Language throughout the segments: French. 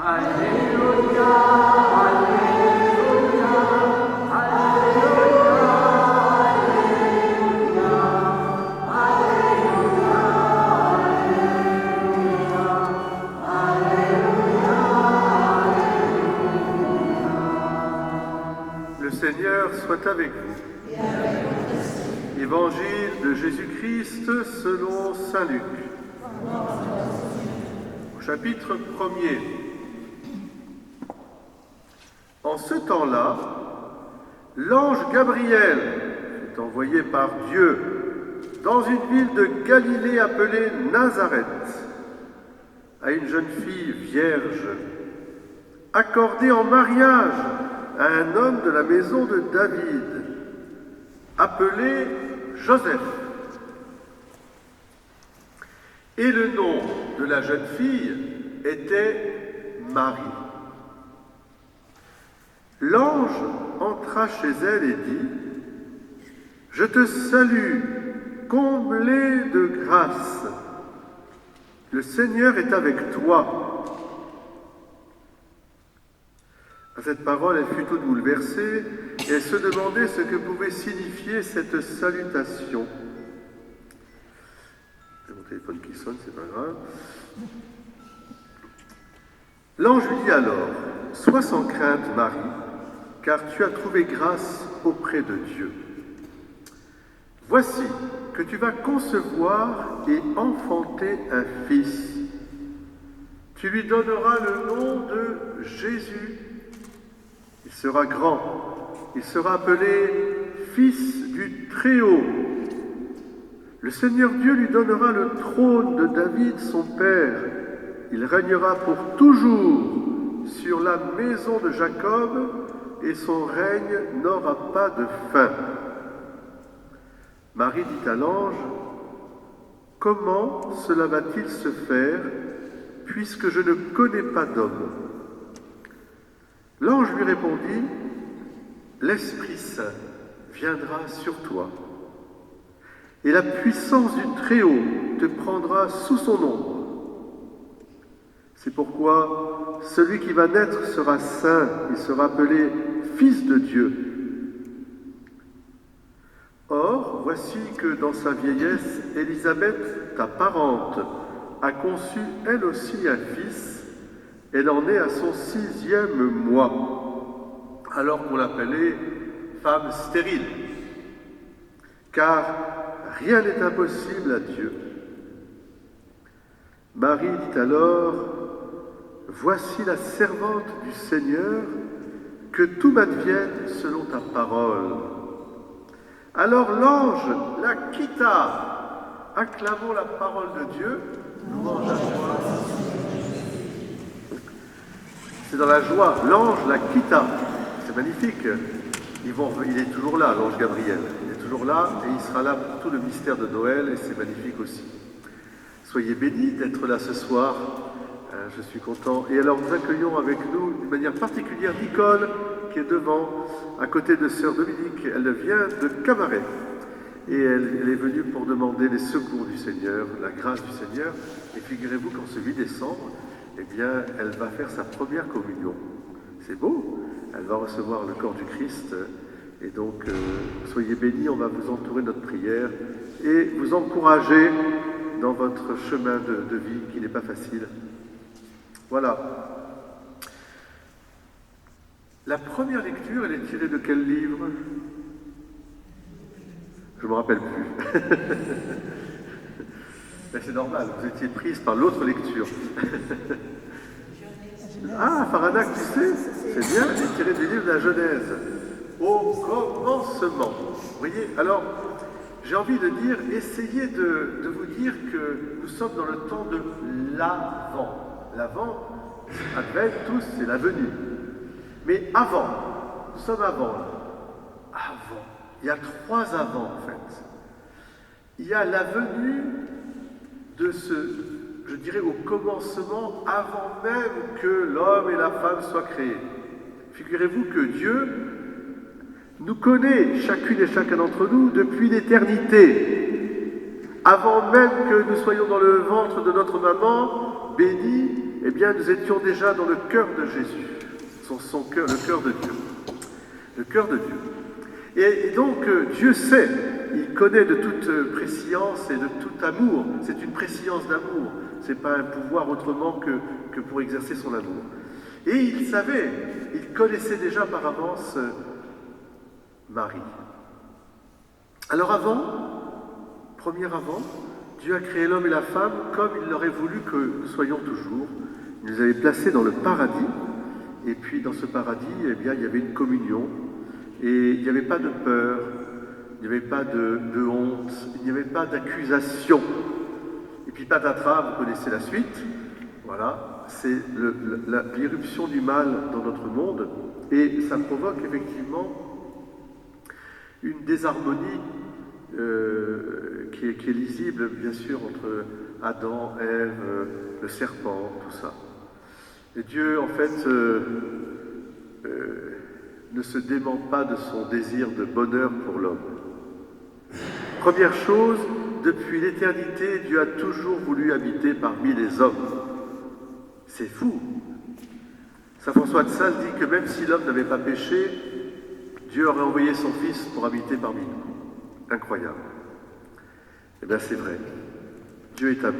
Alléluia, Alléluia, Alléluia, Alléluia, Alléluia, Alléluia. Le Seigneur soit avec vous. Évangile de Jésus-Christ selon saint Luc. Au chapitre 1er. En ce temps-là, l'ange Gabriel fut envoyé par Dieu dans une ville de Galilée appelée Nazareth, à une jeune fille vierge, accordée en mariage à un homme de la maison de David, appelé Joseph. Et le nom de la jeune fille était Marie. L'ange entra chez elle et dit : « Je te salue, comblée de grâce. Le Seigneur est avec toi. » À cette parole, elle fut toute bouleversée et elle se demandait ce que pouvait signifier cette salutation. C'est mon téléphone qui sonne, c'est pas grave. L'ange lui dit alors : « Sois sans crainte, Marie, car tu as trouvé grâce auprès de Dieu. Voici que tu vas concevoir et enfanter un fils. Tu lui donneras le nom de Jésus. Il sera grand, il sera appelé Fils du Très-Haut. Le Seigneur Dieu lui donnera le trône de David, son père. Il régnera pour toujours sur la maison de Jacob, et son règne n'aura pas de fin. » Marie dit à l'ange : « Comment cela va-t-il se faire, puisque je ne connais pas d'homme ?» L'ange lui répondit : « L'Esprit Saint viendra sur toi, et la puissance du Très-Haut te prendra sous son ombre. C'est pourquoi celui qui va naître sera saint, il sera appelé Fils de Dieu. Or, voici que dans sa vieillesse, Élisabeth, ta parente, a conçu elle aussi un fils. Elle en est à son 6e mois, alors qu'on l'appelait femme stérile. Car rien n'est impossible à Dieu. Marie dit alors : « Voici la servante du Seigneur, que tout m'advienne selon ta parole. » Alors l'ange la quitta. Acclamons la parole de Dieu. Louange à toi. C'est dans la joie. L'ange la quitta. C'est magnifique. Il est toujours là, l'ange Gabriel. Il est toujours là et il sera là pour tout le mystère de Noël et c'est magnifique aussi. Soyez bénis d'être là ce soir. Je suis content. Et alors nous accueillons avec nous d'une manière particulière Nicole qui est devant, à côté de sœur Dominique. Elle vient de Camaret et elle est venue pour demander les secours du Seigneur, la grâce du Seigneur. Et figurez-vous qu'en ce 8 décembre, eh bien, elle va faire sa première communion. C'est beau. Elle va recevoir le corps du Christ. Et donc, soyez bénis, on va vous entourer de notre prière et vous encourager dans votre chemin de vie qui n'est pas facile. Voilà. La première lecture, elle est tirée de quel livre? Je ne me rappelle plus. Mais c'est normal, vous étiez prise par l'autre lecture. Ah, Faranac, tu sais, c'est bien, elle est tirée du livre de la Genèse. Au commencement. Vous voyez, alors, j'ai envie de dire, essayez de vous dire que nous sommes dans le temps de l'avant. L'avant, Advent, tous, c'est la venue. Mais avant, nous sommes avant. Avant. Il y a 3 avant, en fait. Il y a la venue de je dirais, au commencement, avant même que l'homme et la femme soient créés. Figurez-vous que Dieu nous connaît, chacune et chacun d'entre nous, depuis l'éternité. Avant même que nous soyons dans le ventre de notre maman, bénie, eh bien, nous étions déjà dans le cœur de Jésus, son cœur, le cœur de Dieu. Le cœur de Dieu. Et donc, Dieu sait, il connaît de toute préscience et de tout amour. C'est une préscience d'amour. Ce n'est pas un pouvoir autrement que pour exercer son amour. Et il savait, il connaissait déjà par avance Marie. Alors premier avant, Dieu a créé l'homme et la femme comme il aurait voulu que nous soyons toujours. Il nous avait placés dans le paradis. Et puis dans ce paradis, eh bien, il y avait une communion. Et il n'y avait pas de peur, il n'y avait pas de honte, il n'y avait pas d'accusation. Et puis patatras, vous connaissez la suite. Voilà, c'est l'irruption du mal dans notre monde. Et ça provoque effectivement une désharmonie qui est lisible, bien sûr, entre Adam, Ève, le serpent, tout ça. Et Dieu, en fait, ne se dément pas de son désir de bonheur pour l'homme. Première chose, depuis l'éternité, Dieu a toujours voulu habiter parmi les hommes. C'est fou. Saint François de Sales dit que même si l'homme n'avait pas péché, Dieu aurait envoyé son Fils pour habiter parmi nous. Incroyable. Eh bien, c'est vrai. Dieu est amour.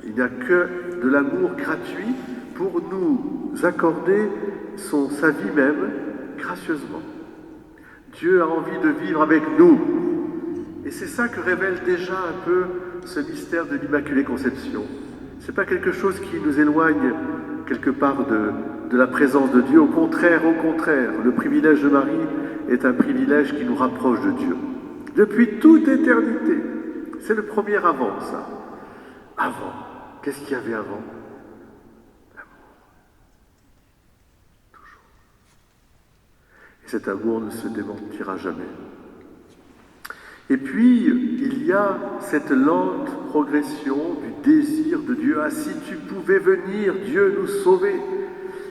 Il n'y a que de l'amour gratuit pour nous accorder sa vie même gracieusement. Dieu a envie de vivre avec nous. Et c'est ça que révèle déjà un peu ce mystère de l'Immaculée Conception. Ce n'est pas quelque chose qui nous éloigne quelque part de la présence de Dieu. Au contraire, le privilège de Marie est un privilège qui nous rapproche de Dieu. Depuis toute éternité. C'est le premier avant, ça. Avant. Qu'est-ce qu'il y avait avant? Et cet amour ne se démentira jamais. Et puis, il y a cette lente progression du désir de Dieu. Ah, si tu pouvais venir, Dieu nous sauver.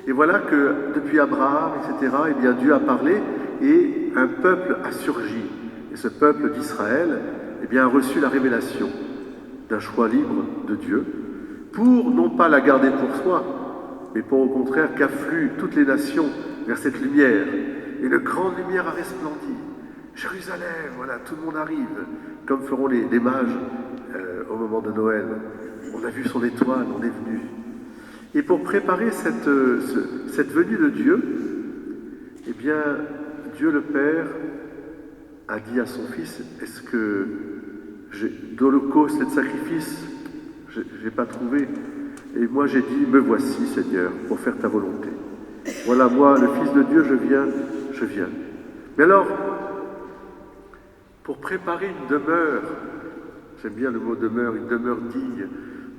Et voilà que depuis Abraham, etc., eh bien, Dieu a parlé et un peuple a surgi. Et ce peuple d'Israël, eh bien, a reçu la révélation d'un choix libre de Dieu pour non pas la garder pour soi, mais pour au contraire qu'affluent toutes les nations vers cette lumière. Et une grande lumière a resplendi. Jérusalem, voilà, tout le monde arrive, comme feront les mages au moment de Noël. On a vu son étoile, on est venu. Et pour préparer cette venue de Dieu, eh bien, Dieu le Père a dit à son Fils, est-ce que d'holocauste et de sacrifice, je n'ai pas trouvé. Et moi j'ai dit, me voici Seigneur, pour faire ta volonté. Voilà, moi, le Fils de Dieu, je viens. Mais alors, pour préparer une demeure, j'aime bien le mot demeure, une demeure digne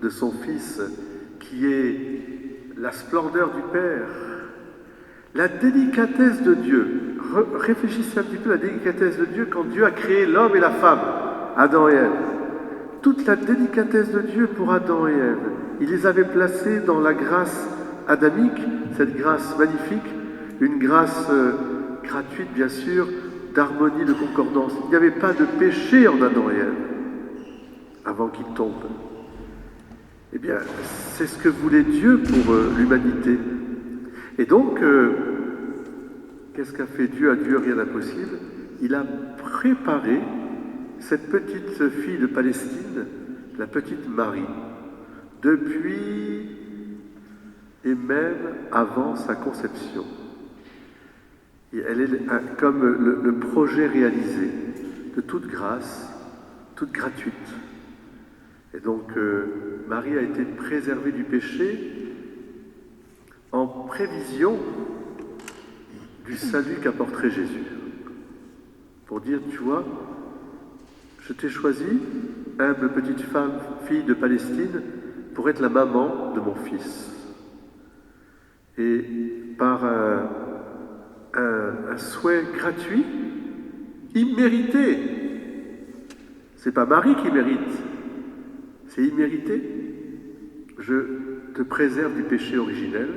de son Fils, qui est la splendeur du Père, la délicatesse de Dieu. Réfléchissez un petit peu à la délicatesse de Dieu quand Dieu a créé l'homme et la femme, Adam et Ève. Toute la délicatesse de Dieu pour Adam et Ève. Il les avait placés dans la grâce adamique, cette grâce magnifique, une grâce gratuite bien sûr, d'harmonie, de concordance. Il n'y avait pas de péché en Adam et Ève avant qu'ils tombent. Eh bien, c'est ce que voulait Dieu pour l'humanité. Et donc, qu'est-ce qu'a fait Dieu? À Dieu, rien d'impossible. Il a préparé cette petite fille de Palestine, la petite Marie, depuis et même avant sa conception. Et elle est comme le projet réalisé de toute grâce, toute gratuite. Et donc, Marie a été préservée du péché en prévision du salut qu'apporterait Jésus. Pour dire, tu vois, je t'ai choisi, humble petite femme, fille de Palestine, pour être la maman de mon fils. Et par un souhait gratuit, immérité. C'est pas Marie qui mérite, c'est immérité. Je te préserve du péché originel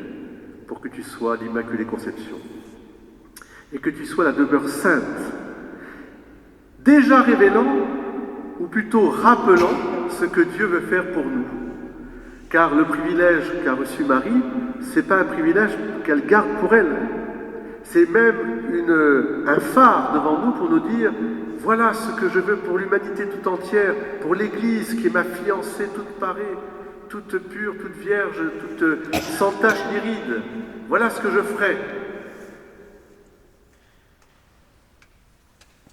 pour que tu sois l'Immaculée Conception et que tu sois la demeure sainte, déjà révélant, ou plutôt rappelant ce que Dieu veut faire pour nous. Car le privilège qu'a reçu Marie, ce n'est pas un privilège qu'elle garde pour elle. C'est même un phare devant nous pour nous dire, voilà ce que je veux pour l'humanité tout entière, pour l'Église qui est ma fiancée toute parée, toute pure, toute vierge, toute sans tache ni ride. Voilà ce que je ferai.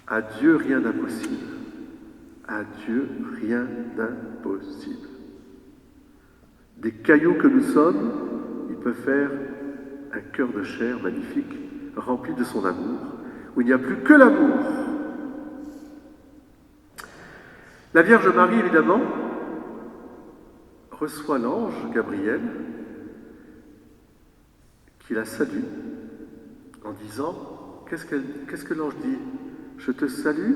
À Dieu, rien d'impossible. À Dieu, rien d'impossible. Des cailloux que nous sommes, il peut faire un cœur de chair magnifique, rempli de son amour, où il n'y a plus que l'amour. La Vierge Marie, évidemment, reçoit l'ange Gabriel, qui la salue, en disant, qu'est-ce que l'ange dit? Je te salue,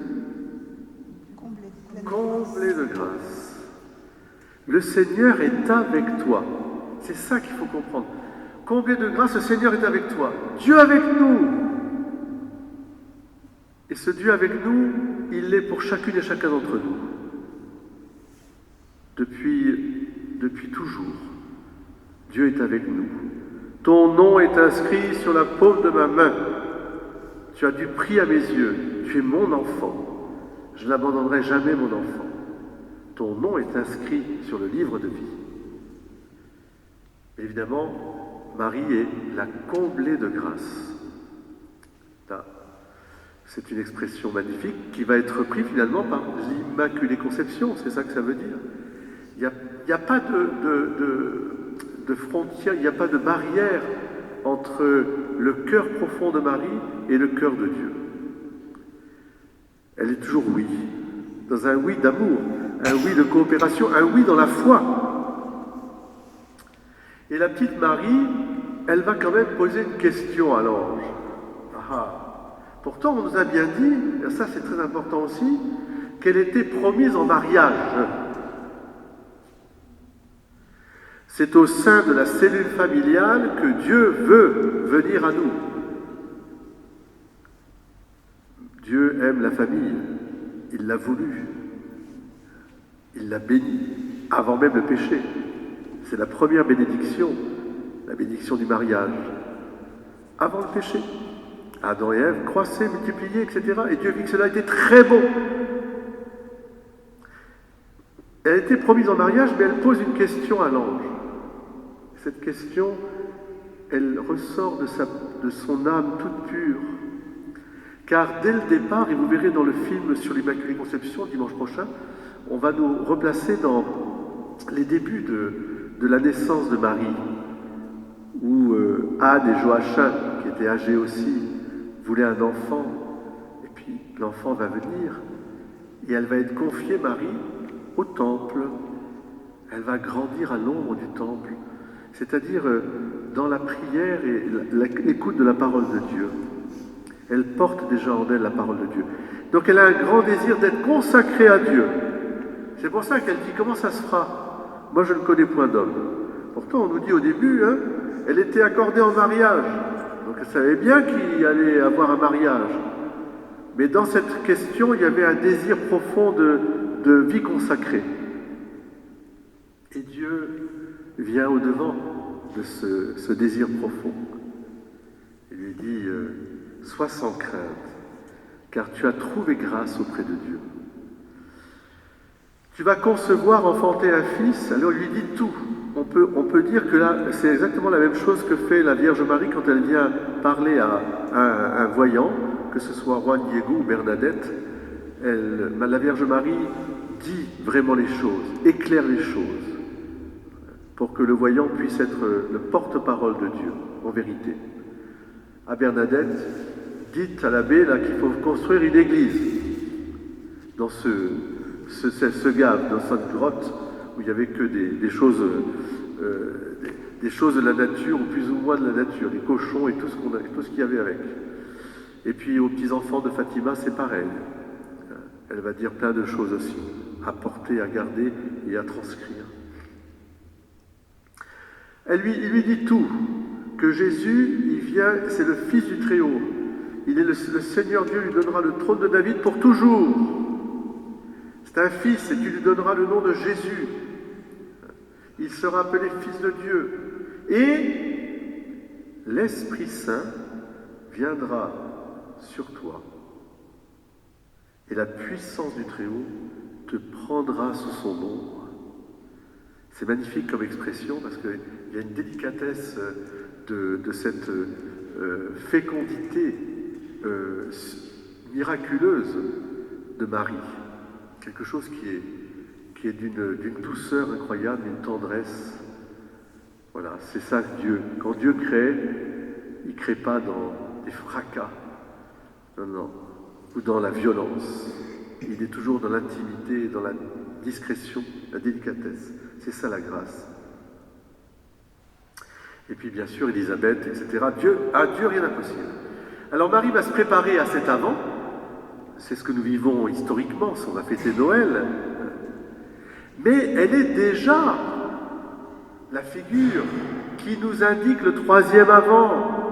comblé de grâce. Le Seigneur est avec toi. C'est ça qu'il faut comprendre. Comblé de grâce, le Seigneur est avec toi. Dieu avec nous. Et ce Dieu avec nous, il l'est pour chacune et chacun d'entre nous. Depuis toujours, Dieu est avec nous. Ton nom est inscrit sur la paume de ma main. Tu as du prix à mes yeux. Tu es mon enfant. Je n'abandonnerai jamais mon enfant. Ton nom est inscrit sur le livre de vie. Évidemment, Marie est la comblée de grâce. C'est une expression magnifique qui va être reprise finalement par l'Immaculée Conception, c'est ça que ça veut dire. Il n'y a pas de frontière, il n'y a pas de barrière entre le cœur profond de Marie et le cœur de Dieu. Elle est toujours oui, dans un oui d'amour, un oui de coopération, un oui dans la foi. Et la petite Marie, elle va quand même poser une question à l'ange. Pourtant, on nous a bien dit, et ça c'est très important aussi, qu'elle était promise en mariage. C'est au sein de la cellule familiale que Dieu veut venir à nous. Dieu aime la famille, il l'a voulu, il l'a béni, avant même le péché. C'est la première bénédiction, la bénédiction du mariage, avant le péché. Adam et Ève croissaient, multipliaient, etc. Et Dieu vit que cela était très bon. Elle a été promise en mariage, mais elle pose une question à l'ange. Cette question, elle ressort de son âme toute pure. Car dès le départ, et vous verrez dans le film sur l'Immaculée Conception, dimanche prochain, on va nous replacer dans les débuts de la naissance de Marie, où Anne et Joachim, qui étaient âgés aussi, voulaient un enfant, et puis l'enfant va venir, et elle va être confiée, Marie, au temple. Elle va grandir à l'ombre du temple, c'est-à-dire dans la prière et l'écoute de la parole de Dieu. Elle porte déjà en elle la parole de Dieu. Donc elle a un grand désir d'être consacrée à Dieu. C'est pour ça qu'elle dit, comment ça se fera? Moi je ne connais point d'homme. Pourtant on nous dit au début, elle était accordée en mariage. Donc elle savait bien qu'il allait avoir un mariage. Mais dans cette question, il y avait un désir profond de vie consacrée. Et Dieu vient au-devant de ce désir profond. Il lui dit, sois sans crainte, car tu as trouvé grâce auprès de Dieu. Tu vas concevoir, enfanter un fils. Alors il lui dit tout. On peut dire que là, c'est exactement la même chose que fait la Vierge Marie quand elle vient parler à un voyant, que ce soit Juan Diego ou Bernadette. La Vierge Marie dit vraiment les choses, éclaire les choses, pour que le voyant puisse être le porte-parole de Dieu, en vérité. À Bernadette, dites à l'abbé qu'il faut construire une église dans ce gave, dans cette grotte où il n'y avait que des choses de la nature, ou plus ou moins de la nature, les cochons et tout ce qu'il y avait avec. Et puis aux petits-enfants de Fatima, c'est pareil. Elle va dire plein de choses aussi, à porter, à garder et à transcrire. Il lui dit tout, que Jésus, il vient, c'est le Fils du Très-Haut. Il est le Seigneur Dieu, lui donnera le trône de David pour toujours. C'est un fils et tu lui donneras le nom de Jésus. Il sera appelé Fils de Dieu. Et l'Esprit Saint viendra sur toi. Et la puissance du Très-Haut te prendra sous son ombre. C'est magnifique comme expression parce qu'il y a une délicatesse de cette fécondité miraculeuse de Marie. Quelque chose qui est d'une douceur incroyable, d'une tendresse. Voilà, c'est ça Dieu. Quand Dieu crée, il ne crée pas dans des fracas, non, ou dans la violence. Il est toujours dans l'intimité, dans la discrétion, la délicatesse. C'est ça la grâce. Et puis bien sûr, Élisabeth, etc. À Dieu, rien d'impossible. Alors Marie va se préparer à cet avant. C'est ce que nous vivons historiquement, on a fêté Noël. Mais elle est déjà la figure qui nous indique le troisième avant.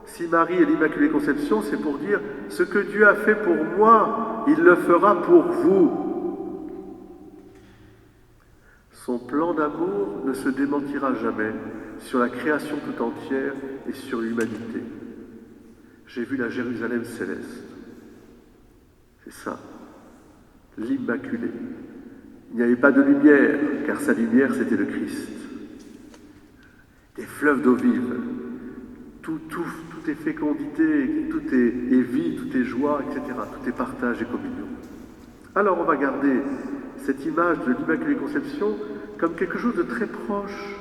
Si Marie est l'Immaculée Conception, c'est pour dire ce que Dieu a fait pour moi, il le fera pour vous. Son plan d'amour ne se démentira jamais sur la création tout entière et sur l'humanité. J'ai vu la Jérusalem céleste. C'est ça, l'Immaculée. Il n'y avait pas de lumière, car sa lumière, c'était le Christ. Des fleuves d'eau vive. Tout est fécondité, tout est vie, tout est joie, etc. Tout est partage et communion. Alors on va garder cette image de l'Immaculée Conception comme quelque chose de très proche.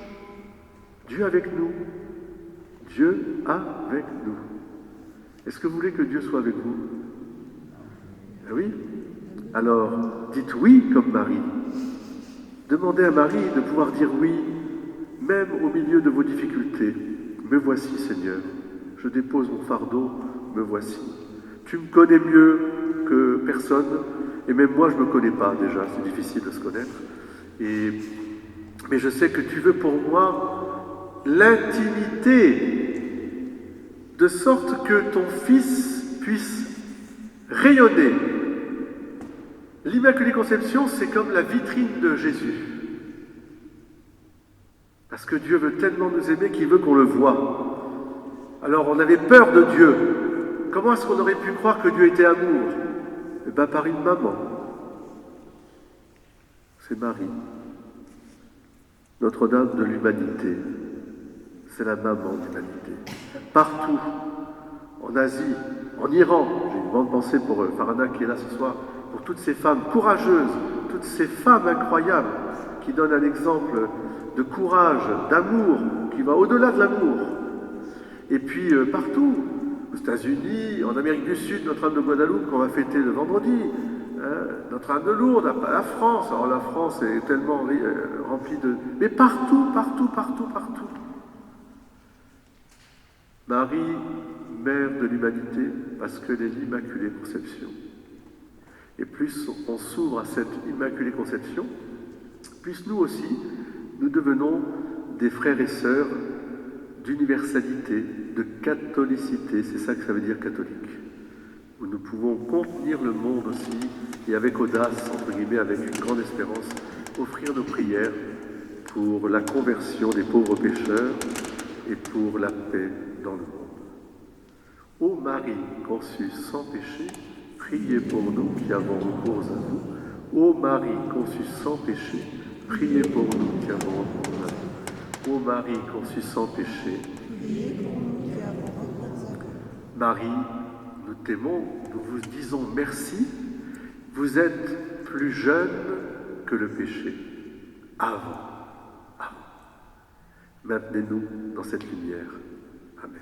Dieu avec nous. Dieu avec nous. Est-ce que vous voulez que Dieu soit avec vous? Oui. Alors, dites oui comme Marie. Demandez à Marie de pouvoir dire oui, même au milieu de vos difficultés. Me voici, Seigneur. Je dépose mon fardeau, me voici. Tu me connais mieux que personne, et même moi, je ne me connais pas déjà, c'est difficile de se connaître. Mais je sais que tu veux pour moi l'intimité, de sorte que ton Fils puisse rayonner. L'Immaculée Conception, c'est comme la vitrine de Jésus. Parce que Dieu veut tellement nous aimer qu'il veut qu'on le voie. Alors on avait peur de Dieu. Comment est-ce qu'on aurait pu croire que Dieu était amour? Eh bien par une maman. C'est Marie. Notre-Dame de l'humanité. C'est la maman de l'humanité. Partout, en Asie, en Iran, j'ai une grande pensée pour Farhana qui est là ce soir, pour toutes ces femmes courageuses, toutes ces femmes incroyables qui donnent un exemple de courage, d'amour, qui va au-delà de l'amour. Et puis partout, aux États-Unis, en Amérique du Sud, Notre-Dame de Guadeloupe qu'on va fêter le vendredi, Notre-Dame de Lourdes, la France. Alors la France est tellement remplie de... Mais partout, partout, partout, partout. Marie, mère de l'humanité, parce qu'elle est l'Immaculée Conception. Et plus on s'ouvre à cette Immaculée Conception, plus nous aussi, nous devenons des frères et sœurs d'universalité, de catholicité, c'est ça que ça veut dire catholique, où nous pouvons contenir le monde aussi, et avec audace, entre guillemets, avec une grande espérance, offrir nos prières pour la conversion des pauvres pécheurs et pour la paix dans le monde. Ô Marie conçue sans péché, priez pour nous qui avons recours à vous. Ô Marie conçue sans péché, priez pour nous qui avons recours à vous. Ô Marie conçue sans péché, Marie, nous t'aimons, nous vous disons merci. Vous êtes plus jeune que le péché. Avant. Maintenez-nous dans cette lumière. Amen.